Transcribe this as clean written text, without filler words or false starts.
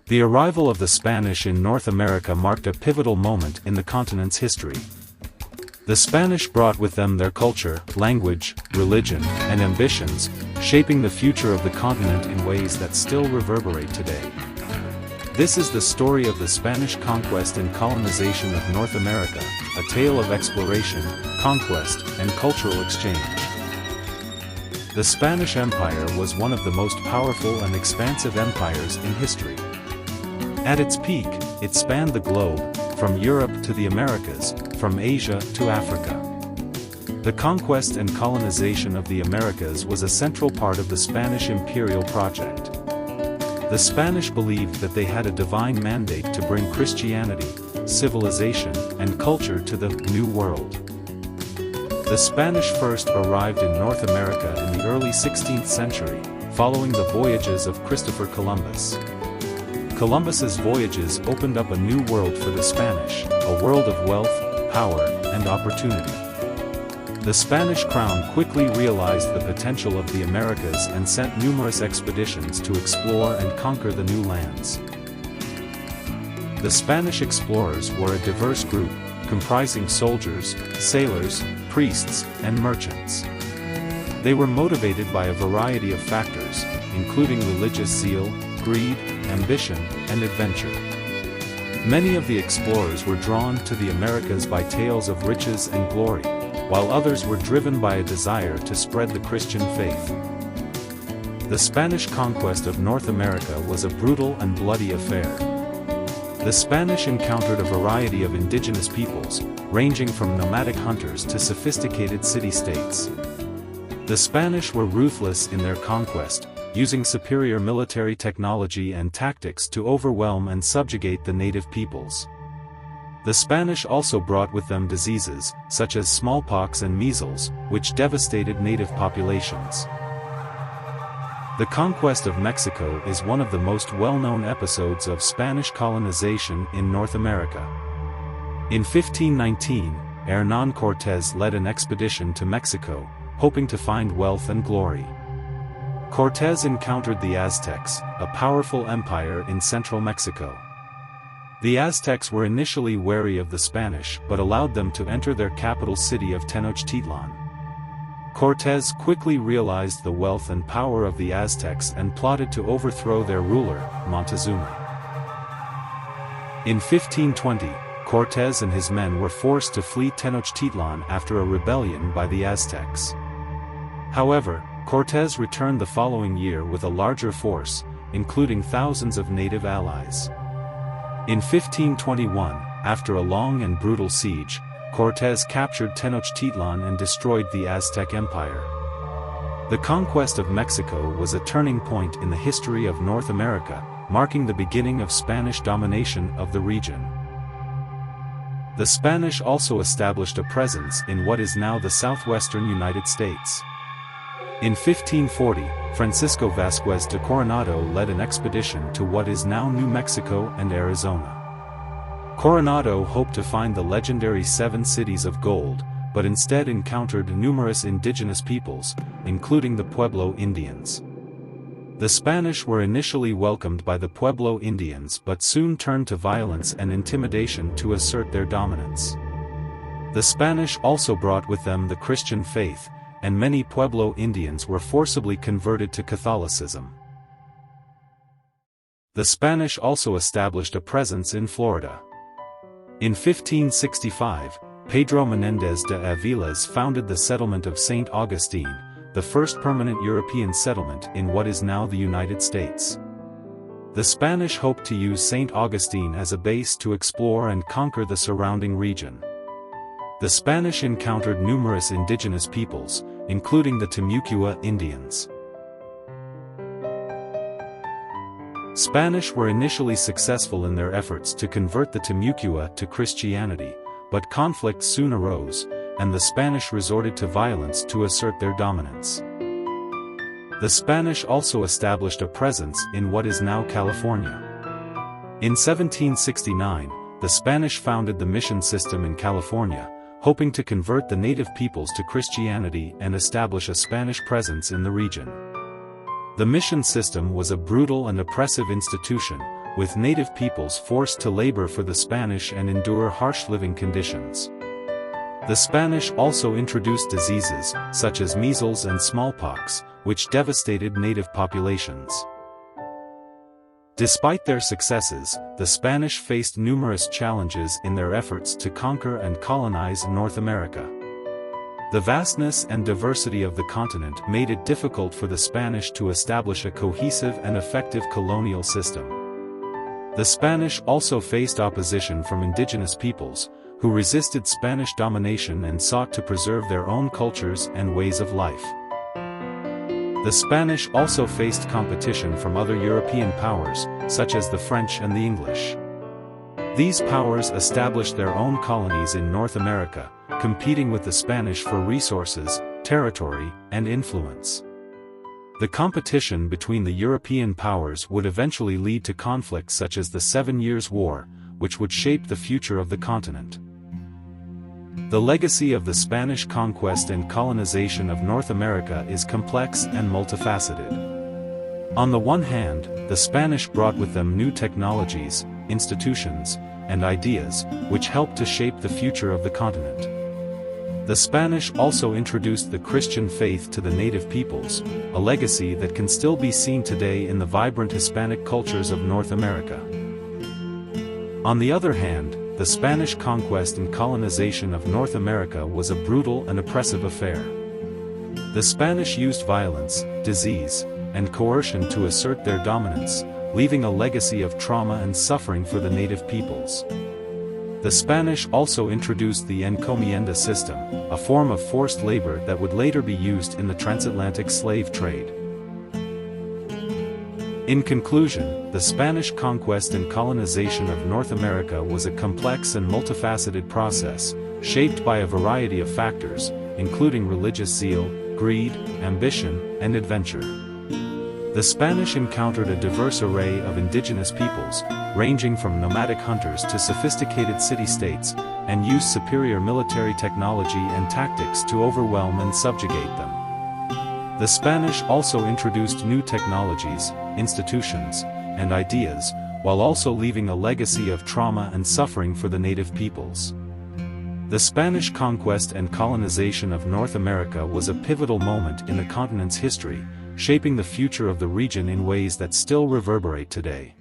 The arrival of the Spanish in North America marked a pivotal moment in the continent's history. The Spanish brought with them their culture, language, religion, and ambitions, shaping the future of the continent in ways that still reverberate today. This is the story of the Spanish conquest and colonization of North America, a tale of exploration, conquest, and cultural exchange. The Spanish Empire was one of the most powerful and expansive empires in history. At its peak, it spanned the globe, from Europe to the Americas, from Asia to Africa. The conquest and colonization of the Americas was a central part of the Spanish imperial project. The Spanish believed that they had a divine mandate to bring Christianity, civilization, and culture to the New World. The Spanish first arrived in North America in the early 16th century, following the voyages of Christopher Columbus. Columbus's voyages opened up a new world for the Spanish, a world of wealth, power, and opportunity. The Spanish crown quickly realized the potential of the Americas and sent numerous expeditions to explore and conquer the new lands. The Spanish explorers were a diverse group, comprising soldiers, sailors, priests, and merchants. They were motivated by a variety of factors, including religious zeal, greed, ambition, and adventure. Many of the explorers were drawn to the Americas by tales of riches and glory, while others were driven by a desire to spread the Christian faith. The Spanish conquest of North America was a brutal and bloody affair. The Spanish encountered a variety of indigenous peoples, ranging from nomadic hunters to sophisticated city-states. The Spanish were ruthless in their conquest, using superior military technology and tactics to overwhelm and subjugate the native peoples. The Spanish also brought with them diseases, such as smallpox and measles, which devastated native populations. The conquest of Mexico is one of the most well-known episodes of Spanish colonization in North America. In 1519, Hernán Cortés led an expedition to Mexico, hoping to find wealth and glory. Cortés encountered the Aztecs, a powerful empire in central Mexico. The Aztecs were initially wary of the Spanish but allowed them to enter their capital city of Tenochtitlan. Cortés quickly realized the wealth and power of the Aztecs and plotted to overthrow their ruler, Montezuma. In 1520, Cortés and his men were forced to flee Tenochtitlan after a rebellion by the Aztecs. However, Cortés returned the following year with a larger force, including thousands of native allies. In 1521, after a long and brutal siege, Cortés captured Tenochtitlan and destroyed the Aztec Empire. The conquest of Mexico was a turning point in the history of North America, marking the beginning of Spanish domination of the region. The Spanish also established a presence in what is now the southwestern United States. In 1540, Francisco Vázquez de Coronado led an expedition to what is now New Mexico and Arizona. Coronado hoped to find the legendary 7 cities of gold, but instead encountered numerous indigenous peoples, including the Pueblo Indians. The Spanish were initially welcomed by the Pueblo Indians but soon turned to violence and intimidation to assert their dominance. The Spanish also brought with them the Christian faith, and many Pueblo Indians were forcibly converted to Catholicism. The Spanish also established a presence in Florida. In 1565, Pedro Menéndez de Aviles founded the settlement of St. Augustine, the first permanent European settlement in what is now the United States. The Spanish hoped to use St. Augustine as a base to explore and conquer the surrounding region. The Spanish encountered numerous indigenous peoples, including the Timucua Indians. Spanish were initially successful in their efforts to convert the Timucua to Christianity, but conflict soon arose, and the Spanish resorted to violence to assert their dominance. The Spanish also established a presence in what is now California. In 1769, the Spanish founded the mission system in California, hoping to convert the native peoples to Christianity and establish a Spanish presence in the region. The mission system was a brutal and oppressive institution, with native peoples forced to labor for the Spanish and endure harsh living conditions. The Spanish also introduced diseases, such as measles and smallpox, which devastated native populations. Despite their successes, the Spanish faced numerous challenges in their efforts to conquer and colonize North America. The vastness and diversity of the continent made it difficult for the Spanish to establish a cohesive and effective colonial system. The Spanish also faced opposition from indigenous peoples, who resisted Spanish domination and sought to preserve their own cultures and ways of life. The Spanish also faced competition from other European powers, such as the French and the English. These powers established their own colonies in North America, competing with the Spanish for resources, territory, and influence. The competition between the European powers would eventually lead to conflicts such as the 7 Years' War, which would shape the future of the continent. The legacy of the Spanish conquest and colonization of North America is complex and multifaceted. On the one hand, the Spanish brought with them new technologies, institutions, and ideas, which helped to shape the future of the continent. The Spanish also introduced the Christian faith to the native peoples, a legacy that can still be seen today in the vibrant Hispanic cultures of North America. On the other hand, the Spanish conquest and colonization of North America was a brutal and oppressive affair. The Spanish used violence, disease, and coercion to assert their dominance, leaving a legacy of trauma and suffering for the native peoples. The Spanish also introduced the encomienda system, a form of forced labor that would later be used in the transatlantic slave trade. In conclusion, the Spanish conquest and colonization of North America was a complex and multifaceted process, shaped by a variety of factors, including religious zeal, greed, ambition, and adventure. The Spanish encountered a diverse array of indigenous peoples, ranging from nomadic hunters to sophisticated city-states, and used superior military technology and tactics to overwhelm and subjugate them. The Spanish also introduced new technologies, institutions, and ideas, while also leaving a legacy of trauma and suffering for the native peoples. The Spanish conquest and colonization of North America was a pivotal moment in the continent's history, shaping the future of the region in ways that still reverberate today.